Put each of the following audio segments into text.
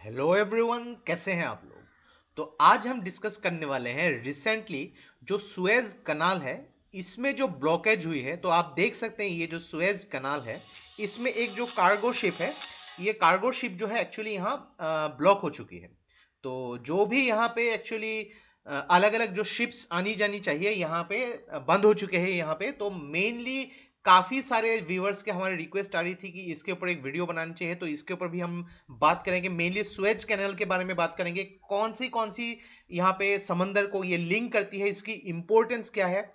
Hello everyone, कैसे हैं आप लोग। तो आज हम डिस्कस करने वाले हैं रिसेंटली जो सुएज कनाल है, इसमें जो ब्लॉकेज हुई है। तो आप देख सकते हैं ये जो सुएज कनाल है, इसमें एक जो कार्गो शिप है, ये कार्गो शिप जो है एक्चुअली यहाँ ब्लॉक हो चुकी है। तो जो भी यहाँ पे एक्चुअली अलग अलग जो शिप्स आनी जानी चाहिए यहाँ पे बंद हो चुके हैं यहाँ पे। तो मेनली काफी सारे व्यूअर्स के हमारे रिक्वेस्ट आ रही थी कि इसके ऊपर एक वीडियो बनानी चाहिए, तो इसके ऊपर भी हम बात करेंगे। मेनली स्वेज कैनाल के बारे में बात करेंगे, कौन सी यहाँ पे समंदर को ये लिंक करती है, इसकी इंपॉर्टेंस क्या है,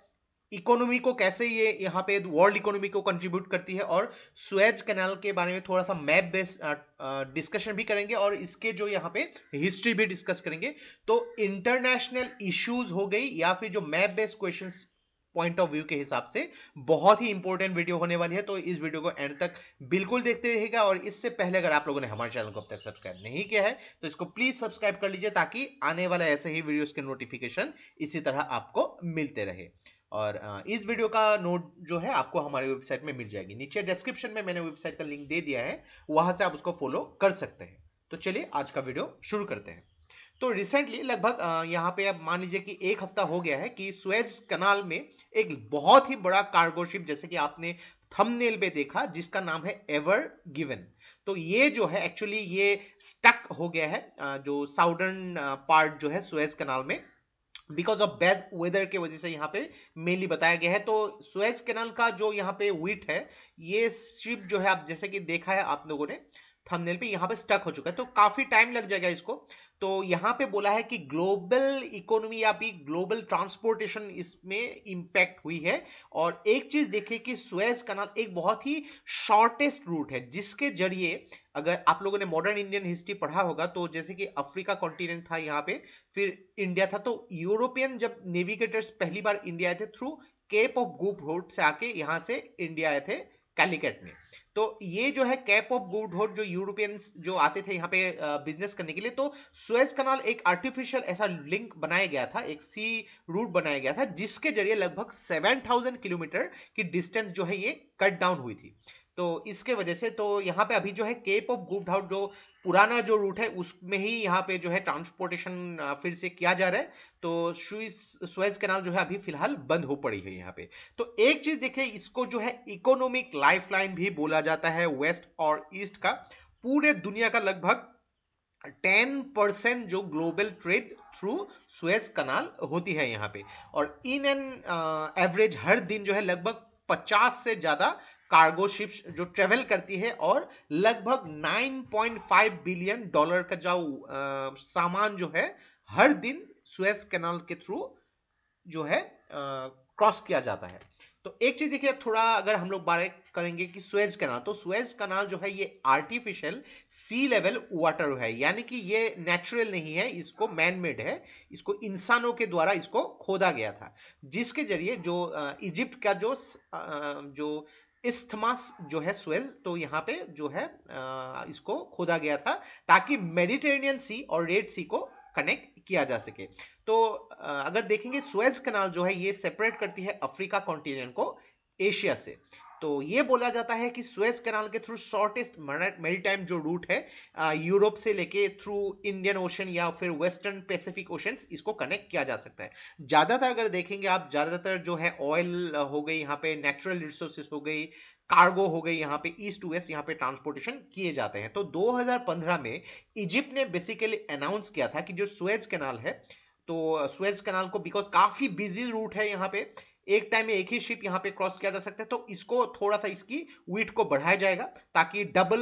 इकोनॉमी को कैसे ये यहाँ पे वर्ल्ड इकोनॉमी को कंट्रीब्यूट करती है, और स्वेज कैनाल के बारे में थोड़ा सा मैप बेस्ड डिस्कशन भी करेंगे, और इसके जो यहाँ पे हिस्ट्री भी डिस्कस करेंगे। तो इंटरनेशनल इश्यूज हो गई या फिर जो map based questions point of view के हिसाब से बहुत ही इंपॉर्टेंट वीडियो होने वाली है। तो इस वीडियो को एंड तक बिल्कुल देखते रहिएगा। और इससे पहले अगर आप लोगों ने हमारे चैनल को अब तक सब्सक्राइब नहीं किया है तो इसको प्लीज सब्सक्राइब कर लीजिए, ताकि आने वाला ऐसे ही वीडियोस के नोटिफिकेशन इसी तरह आपको मिलते रहे। और इस वीडियो का नोट जो है आपको हमारी वेबसाइट में मिल जाएगी, नीचे डिस्क्रिप्शन में मैंने वेबसाइट का लिंक दे दिया है, वहां से आप उसको फॉलो कर सकते हैं। तो चलिए आज का वीडियो शुरू करते हैं। तो रिसेंटली लगभग यहाँ पे अब मान लीजिए कि एक हफ्ता हो गया है कि सुएज कनाल में एक बहुत ही बड़ा कार्गो शिप, जैसे कि आपने थंबनेल पे देखा, जिसका नाम है एवर गिवन। तो ये जो है एक्चुअली ये स्टक हो गया है जो साउदर्न पार्ट जो है सुएज कनाल में, बिकॉज ऑफ बैड वेदर के वजह से यहाँ पे मेनली बताया गया है। तो सुएज कैनाल का जो यहाँ पे विड्थ है, ये शिप जो है आप जैसे कि देखा है आप लोगों ने थंबनेल पे, यहाँ पे स्टक हो चुका है, तो काफी टाइम लग जाएगा इसको। तो यहाँ पे बोला है कि ग्लोबल इकोनॉमी या भी ग्लोबल ट्रांसपोर्टेशन इसमें इंपैक्ट हुई है। और एक चीज देखिए कि सुएज कनाल एक बहुत ही शॉर्टेस्ट रूट है, जिसके जरिए अगर आप लोगों ने मॉडर्न इंडियन हिस्ट्री पढ़ा होगा, तो जैसे कि अफ्रीका कॉन्टिनेंट था यहाँ पे, फिर इंडिया था, तो यूरोपियन जब नेविगेटर्स पहली बार इंडिया आए थे through Cape of Good Hope से आके यहाँ से इंडिया आए थे कैलिकट में। तो ये जो है केप ऑफ गुड होप, जो यूरोपियंस जो आते थे यहाँ पे बिजनेस करने के लिए, तो सुएज कनाल एक आर्टिफिशियल ऐसा लिंक बनाया गया था, एक सी रूट बनाया गया था, जिसके जरिए लगभग 7,000 किलोमीटर की डिस्टेंस जो है ये कट डाउन हुई थी। तो इसके वजह से तो यहाँ पे अभी जो है केप ऑफ गुड होप जो पुराना जो रूट है उसमें ही यहाँ पे जो है ट्रांसपोर्टेशन फिर से किया जा रहा है। तो सुएज कैनाल जो है अभी फिलहाल बंद हो पड़ी है यहाँ पे। तो एक चीज देखिए, इसको जो है इकोनॉमिक लाइफलाइन भी बोला जाता है वेस्ट और ईस्ट का। पूरे दुनिया का लगभग 10% जो ग्लोबल ट्रेड थ्रू सुएज कनाल होती है यहाँ पे। और इन एन एवरेज हर दिन जो है लगभग 50 से ज्यादा कार्गो शिप्स जो ट्रेवल करती है, और लगभग 9.5 बिलियन डॉलर का जो सामान जो है हर दिन सुएज कैनाल के थ्रू जो है क्रॉस किया जाता है। तो एक चीज देखिए, थोड़ा अगर हम लोग बात करेंगे कि सुएज कैनाल, तो सुएज कैनाल जो है ये आर्टिफिशियल सी लेवल वाटर है, यानी कि ये नेचुरल नहीं है, इसको मैन मेड है, इसको इंसानों के द्वारा इसको खोदा गया था, जिसके जरिए जो इजिप्ट का जो इस्थमास जो है सुएज, तो यहाँ पे जो है इसको खोदा गया था, ताकि मेडिटेरेनियन सी और रेड सी को कनेक्ट किया जा सके। तो अगर देखेंगे सुएज कनाल जो है ये सेपरेट करती है अफ्रीका कॉन्टिनेंट को एशिया से। तो ये बोला जाता है कि सुएज कनाल के थ्रू शॉर्टेस्ट मैरीटाइम जो रूट है यूरोप से लेके थ्रू इंडियन ओशन या फिर वेस्टर्न पैसिफिक ओशन, इसको कनेक्ट किया जा सकता है। ज्यादातर अगर देखेंगे आप, ज्यादातर जो है ऑयल हो गई यहाँ पे, नेचुरल रिसोर्सेस हो गई, कार्गो हो गई, यहाँ पे ईस्ट टू वेस्ट यहाँ पे ट्रांसपोर्टेशन किए जाते हैं। तो 2015 में इजिप्ट ने बेसिकली अनाउंस किया था कि जो सुएज कैनाल है, तो सुएज कैनाल को बिकॉज काफी बिजी रूट है यहाँ पे, एक टाइम में एक ही शिप यहाँ पे क्रॉस किया जा सकता है, तो इसको थोड़ा सा इसकी विड्थ को बढ़ाया जाएगा, ताकि डबल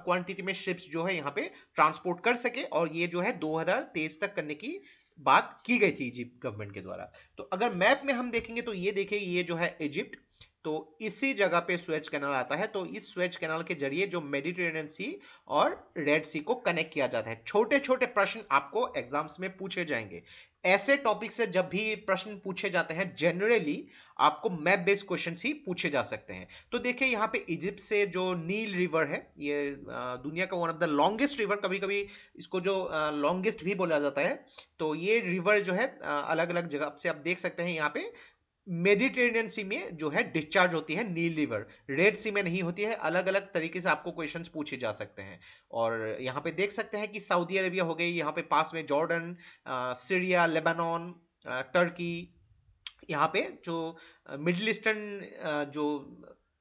क्वांटिटी में शिप्स जो है यहाँ पे ट्रांसपोर्ट कर सके। और ये जो है 2023 तक करने की बात की गई थी इजिप्ट गवर्नमेंट के द्वारा। तो अगर मैप में हम देखेंगे तो ये देखिए, ये जो है इजिप्ट, तो इसी जगह पे सुएज कैनाल आता है। तो इस सुएज कैनाल के जरिए जो मेडिटेरेनियन सी और रेड सी को कनेक्ट किया जाता है। छोटे छोटे प्रश्न आपको एग्जाम्स में पूछे जाएंगे, ऐसे टॉपिक से जब भी प्रश्न पूछे जाते हैं जनरली आपको मैप बेस्ड क्वेश्चन ही पूछे जा सकते हैं। तो देखिए यहाँ पे इजिप्ट से जो नील रिवर है, ये दुनिया का one of the longest river, कभी कभी इसको जो लॉन्गेस्ट भी बोला जाता है। तो ये रिवर जो है अलग अलग जगह से आप देख सकते हैं यहाँ पे मेडिटेरेनियन सी में जो है डिस्चार्ज होती है नील रिवर, रेड सी में नहीं होती है। अलग अलग तरीके से आपको क्वेश्चंस पूछे जा सकते हैं। और यहाँ पे देख सकते हैं कि सऊदी अरेबिया हो गई, यहाँ पे पास में जॉर्डन, सीरिया, लेबनान, टर्की, यहाँ पे जो मिडिल ईस्टर्न जो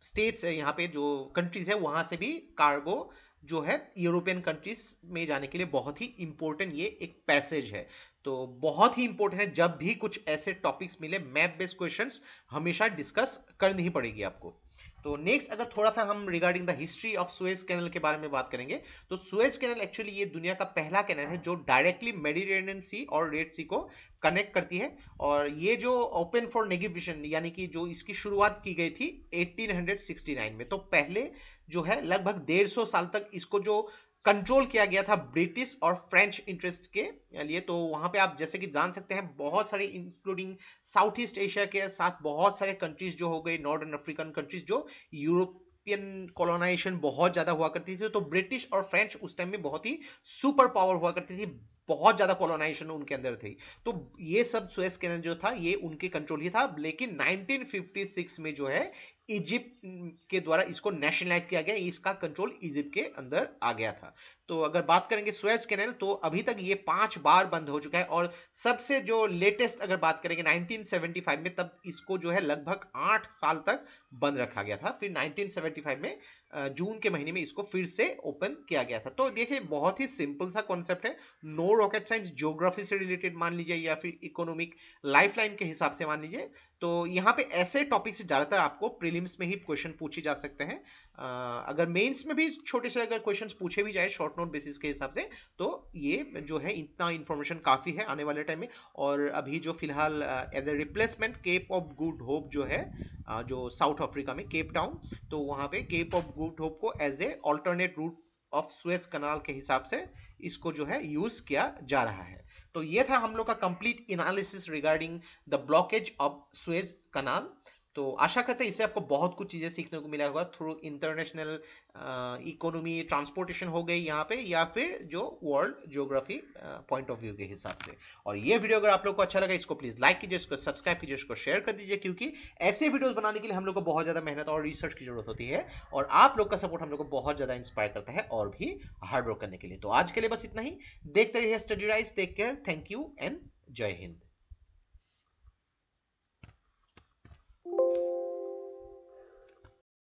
स्टेट्स है, यहाँ पे जो कंट्रीज है, वहां से भी कार्गो जो है यूरोपियन कंट्रीज में जाने के लिए बहुत ही इंपॉर्टेंट ये एक पैसेज है। तो बहुत ही इंपॉर्टेंट है, जब भी कुछ ऐसे टॉपिक्स मिले मैप बेस्ड क्वेश्चंस हमेशा डिस्कस करनी ही पड़ेगी आपको। तो नेक्स्ट अगर थोड़ा सा हम regarding the history of Suez Canal के बारे में बात करेंगे, तो सुएज कैनल एक्चुअली ये दुनिया का पहला कैनल है जो डायरेक्टली मेडिटेरेनियन सी और रेड सी को कनेक्ट करती है। और ये जो ओपन फॉर नेविगेशन यानी कि जो इसकी शुरुआत की गई थी 1869 में, तो पहले जो है लगभग 150 साल तक इसको जो कंट्रोल किया गया था ब्रिटिश और फ्रेंच इंटरेस्ट के लिए। तो वहां पे आप जैसे कि जान सकते हैं बहुत सारे इंक्लूडिंग साउथ ईस्ट एशिया के साथ बहुत सारे कंट्रीज जो हो गए, नॉर्दर्न अफ्रीकन कंट्रीज जो यूरोपियन कॉलोनाइजेशन बहुत ज्यादा हुआ करती थी। तो ब्रिटिश और फ्रेंच उस टाइम में बहुत ही सुपर पावर हुआ करती थी, बहुत ज्यादा कॉलोनाइजेशन उनके अंदर थी। तो ये सब सुएज कैनल जो था ये उनके कंट्रोल ही था। लेकिन 1956 में जो है इजिप्ट के द्वारा इसको नेशनलाइज किया गया, इसका कंट्रोल इजिप्ट के अंदर आ गया था। तो अगर बात करेंगे सुएज कैनल, तो अभी तक ये 5 बार बंद हो चुका है। और सबसे जो लेटेस्ट अगर बात करेंगे 1975 में, तब इसको जो है लगभग 8 साल तक बंद रखा गया था। फिर 1975 में जून के महीने में इसको फिर से ओपन किया गया था। तो देखिए बहुत ही सिंपल सा कॉन्सेप्ट है, नो रॉकेट साइंस, ज्योग्राफी से रिलेटेड मान लीजिए या फिर इकोनॉमिक लाइफलाइन के हिसाब से मान लीजिए। तो यहाँ पे ऐसे टॉपिक से ज्यादातर आपको प्रीलिम्स में ही क्वेश्चन पूछे जा सकते हैं। अगर मेंस में भी छोटे से अगर क्वेश्चंस पूछे भी जाए शॉर्ट नोट बेसिस के हिसाब से, तो ये जो है इतना इंफॉर्मेशन काफी है आने वाले टाइम में। और अभी जो फिलहाल as a replacement Cape of Good Hope जो है जो साउथ अफ्रीका में केप टाउन, तो वहां पे केप ऑफ गुड होप को as a alternate route of Suez Canal के हिसाब से इसको जो है यूज किया जा रहा है। तो ये था हम लोग का complete analysis regarding the blockage of Suez Canal. तो आशा करते हैं इससे आपको बहुत कुछ चीजें सीखने को मिला होगा थ्रू इंटरनेशनल इकोनॉमी, ट्रांसपोर्टेशन हो गई यहाँ पे, या फिर जो world geography point of view के हिसाब से। और ये वीडियो अगर आप लोग को अच्छा लगा इसको प्लीज लाइक कीजिए, इसको सब्सक्राइब कीजिए, इसको शेयर कर दीजिए, क्योंकि ऐसे वीडियोस बनाने के लिए हम लोग को बहुत ज्यादा मेहनत और रिसर्च की जरूरत होती है। और आप लोग का सपोर्ट हम लोग को बहुत ज्यादा इंस्पायर करता है और भी हार्ड वर्क करने के लिए। तो आज के लिए बस इतना ही। देखते रहिए Study Rise, take care, thank you and जय हिंद।